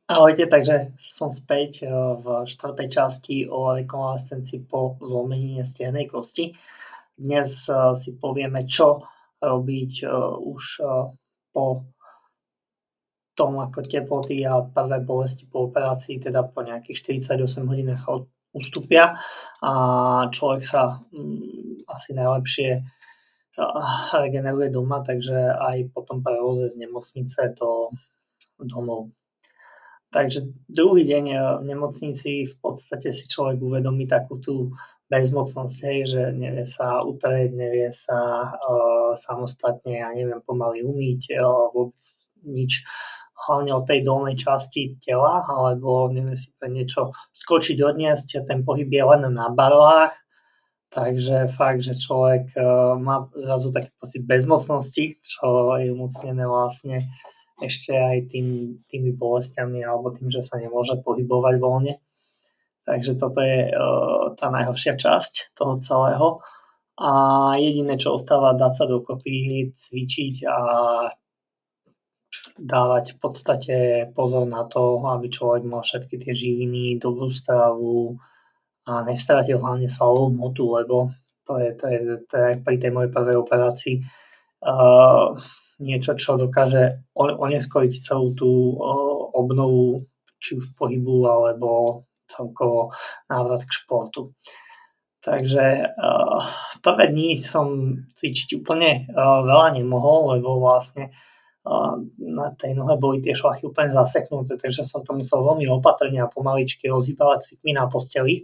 Ahojte, takže som späť v štvrtej časti o rekonvalescencii po zlomenine stehnej kosti. Dnes si povieme, čo robiť už po tom, ako teploty a prvé bolesti po operácii, teda po nejakých 48 hodinách ustúpia a človek sa asi najlepšie regeneruje doma, takže aj potom prevoze z nemocnice do domov. Takže druhý deň v nemocnici v podstate si človek uvedomí takú tú bezmocnosť, že nevie sa utrieť, nevie sa samostatne, pomaly umyť, vôbec nič, hlavne od tej dolnej časti tela, alebo nevie si pre niečo skočiť, odniesť, ten pohyb je len na barlách, takže fakt, že človek má zrazu taký pocit bezmocnosti, čo je umocnené vlastne ešte aj tými bolestiami alebo tým, že sa nemôže pohybovať voľne. Takže toto je tá najhoršia časť toho celého. A jediné, čo ostáva, dať sa dokopy, cvičiť a dávať v podstate pozor na to, aby človek mal všetky tie živiny, dobrú stravu a nestratil hlavne svalovú hmotu, lebo to je pri tej mojej prvej operácii niečo, čo dokáže oneskoriť celú tú obnovu, či už pohybu, alebo celkovo návrat k športu. Takže prvé dni som cvičiť úplne veľa nemohol, lebo vlastne na tej nohe boli tie šlachy úplne zaseknuté, takže som to musel veľmi opatrne a pomaličky rozhýbavať cvikmi na posteli.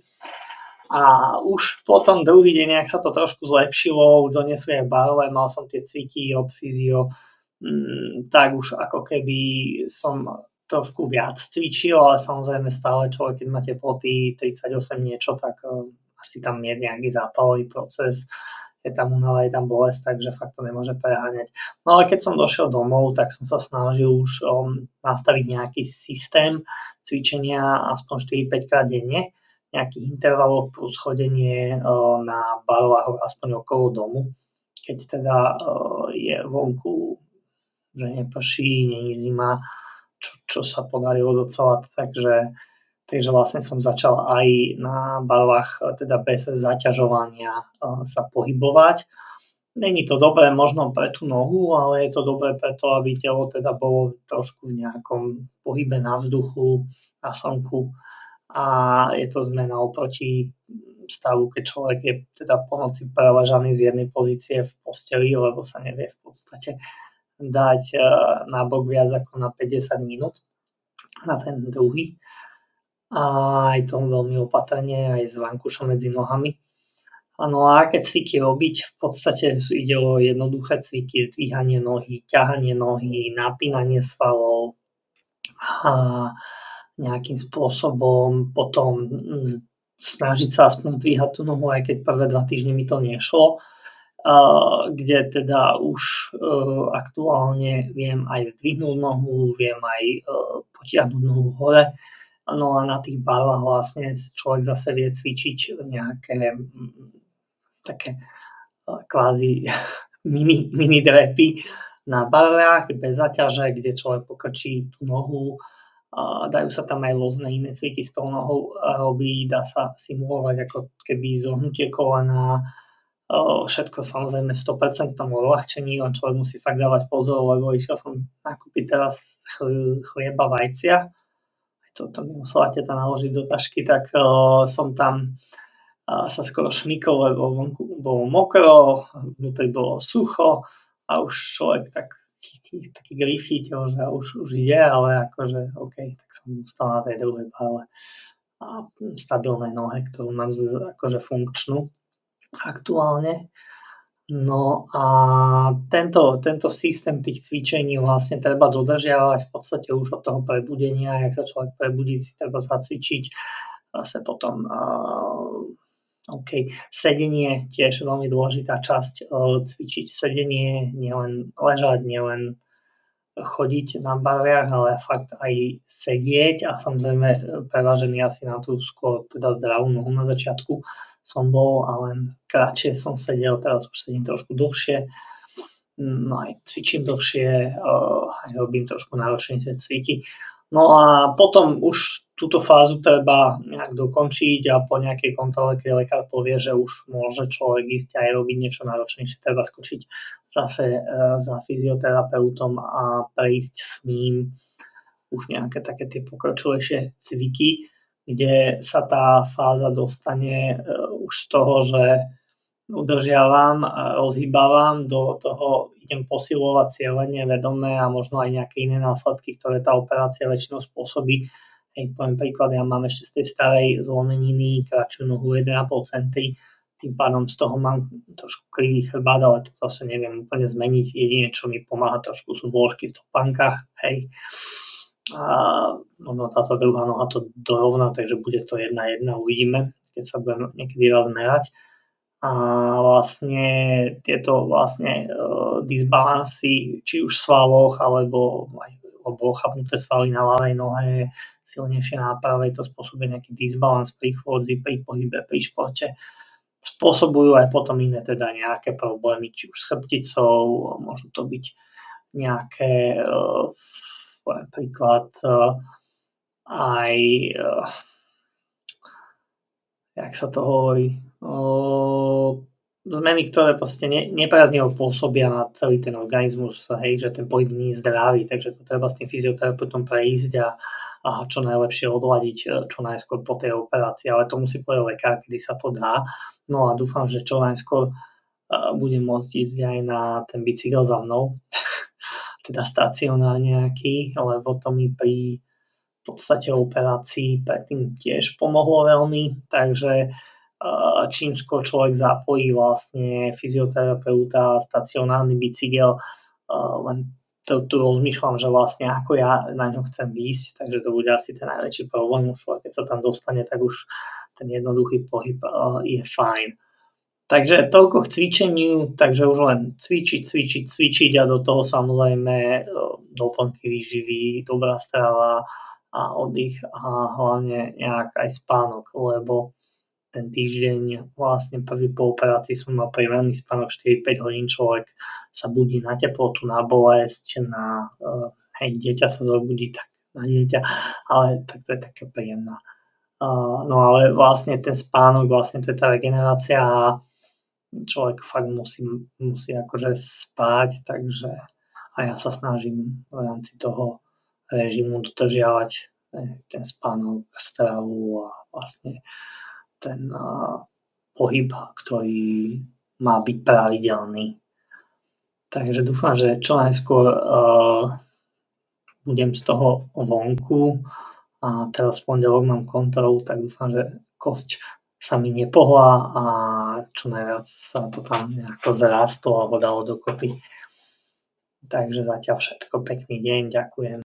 A už potom druhý deň, ak sa to trošku zlepšilo, už doniesli aj barové, mal som tie cviky od fyzio, tak už ako keby som trošku viac cvičil, ale samozrejme stále človek, keď má teploty 38 niečo, tak asi tam je nejaký zápalový proces, je tam únava, je tam bolesť, takže fakt to nemôže preháňať. No ale keď som došiel domov, tak som sa snažil už nastaviť nejaký systém cvičenia aspoň 4-5 krát denne, nejakých intervaloch plus chodenie na barlách aspoň okolo domu, keď teda je vonku, že neprší, nie je zima, čo sa podarilo docela, takže vlastne som začal aj na barlách, teda bez zaťažovania sa pohybovať. Není to dobré možno pre tú nohu, ale je to dobré preto, aby telo teda bolo trošku v nejakom pohybe na vzduchu, na slnku. A je to zmena oproti stavu, keď človek je teda po noci preležaný z jednej pozície v posteli, lebo sa nevie v podstate dať na bok viac ako na 50 minút na ten druhý. A aj to veľmi opatrne, aj s vankušom medzi nohami. No a aké cviky robiť? V podstate ide o jednoduché cviky, zdvíhanie nohy, ťahanie nohy, napínanie svalov a nejakým spôsobom potom snažiť sa aspoň zdvíhať tú nohu, aj keď prvé 2 týždne mi to nešlo, kde teda už aktuálne viem aj zdvihnúť nohu, viem aj potiahnuť nohu hore. No a na tých barvách vlastne človek zase vie cvičiť nejaké také kvázi mini drepy na barvách bez zaťaže, kde človek pokrčí tú nohu. Dajú sa tam aj rôzne iné cviky s tou nohou robiť, dá sa simulovať ako keby zohnutie kolena, všetko samozrejme v 100% odľahčení, len človek musí fakt dávať pozor, lebo išiel som nakúpiť teraz chlieba, vajcia, toto mi musela teta naložiť do tašky, tak som tam sa skoro šmykol, lebo vonku bolo mokro, vnútri bolo sucho a už človek taký grif chytil, že už ide, ale akože OK, tak som stal na tej druhej barle a stabilnej nohe, ktorú mám akože funkčnú aktuálne. No a tento systém tých cvičení vlastne treba dodržiavať v podstate už od toho prebudenia, jak sa človek prebudí, si treba zacvičiť, zase potom sedenie tiež veľmi dôležitá časť cvičiť sedenie, nielen ležať, nielen chodiť na barviach, ale fakt aj sedieť a samozrejme prevážený asi na tú skôr teda zdravú nohu na začiatku som bol a len kratšie som sedel, teraz už sedím trošku dlhšie, no aj cvičím dlhšie, aj robím trošku náročnejšie cviky. No a potom už túto fázu treba nejak dokončiť a po nejakej kontrole, keď lekár povie, že už môže človek ísť aj robiť niečo náročnejšie, treba skočiť zase za fyzioterapeutom a prejsť s ním už nejaké také tie pokročilejšie cviky, kde sa tá fáza dostane už z toho, že udržiavam, rozhýbavam, do toho idem posilovať cieľenie vedomé a možno aj nejaké iné následky, ktoré tá operácia väčšinou spôsobí. Hej, poviem príklad, ja mám ešte z tej starej zlomeniny kratšiu nohu 1,5 cm, tým pádom z toho mám trošku krivý chrbát, ale to zase neviem úplne zmeniť. Jedine, čo mi pomáha trošku sú vložky v topánkach, hej. A možno táto druhá noha to dorovná, takže bude to 1:1, uvidíme, keď sa budeme niekedy raz merať. A vlastne tieto vlastne disbalansy, či už v svaloch, alebo ochabnuté svaly na ľavej nohe, silnejšie na pravej, to spôsobuje nejaký disbalans pri chôdzi, pri pohybe, pri športe. Spôsobujú aj potom iné teda nejaké problémy, či už s chrbticou, môžu to byť nejaké príklad aj jak sa to hovorí, zmeny, ktoré proste nepriaznivo pôsobia na celý ten organizmus, hej, že ten pohyb nie je zdravý, takže to treba s tým fyzioterapeutom prejsť a čo najlepšie odladiť čo najskôr po tej operácii, ale to musí povedať lekár, kedy sa to dá. No a dúfam, že čo najskôr budem môcť ísť aj na ten bicykel za mnou, teda stacionár nejaký, lebo to mi pri v podstate operácii predtým tiež pomohlo veľmi, takže čím skôr človek zapojí vlastne fyzioterapeuta, stacionárny bicykel, len tu rozmýšľam, že vlastne ako ja na ňo chcem ísť, takže to bude asi ten najväčší problém, už keď sa tam dostane, tak už ten jednoduchý pohyb je fajn. Takže toľko k cvičeniu, takže už len cvičiť a do toho samozrejme doplnky výživy, dobrá strava a oddych a hlavne nejak aj spánok, lebo ten týždeň vlastne prvý po operácii som mal primerný spánok 4-5 hodín, človek sa budí na teplotu, na bolesť, na dieťa sa zobudí tak na dieťa, ale tak to je také príjemná. No ale vlastne ten spánok, vlastne to je tá regenerácia a človek fakt musí akože spať, takže a ja sa snažím v rámci toho režimu dodržiavať ten spánok, stravu a vlastne ten pohyb, ktorý má byť pravidelný. Takže dúfam, že čo najskôr budem z toho vonku a teraz v pondelok mám kontrolu, tak dúfam, že kosť sa mi nepohla a čo najviac sa to tam nejako zrastlo alebo dalo dokopy. Takže zatiaľ všetko, pekný deň, ďakujem.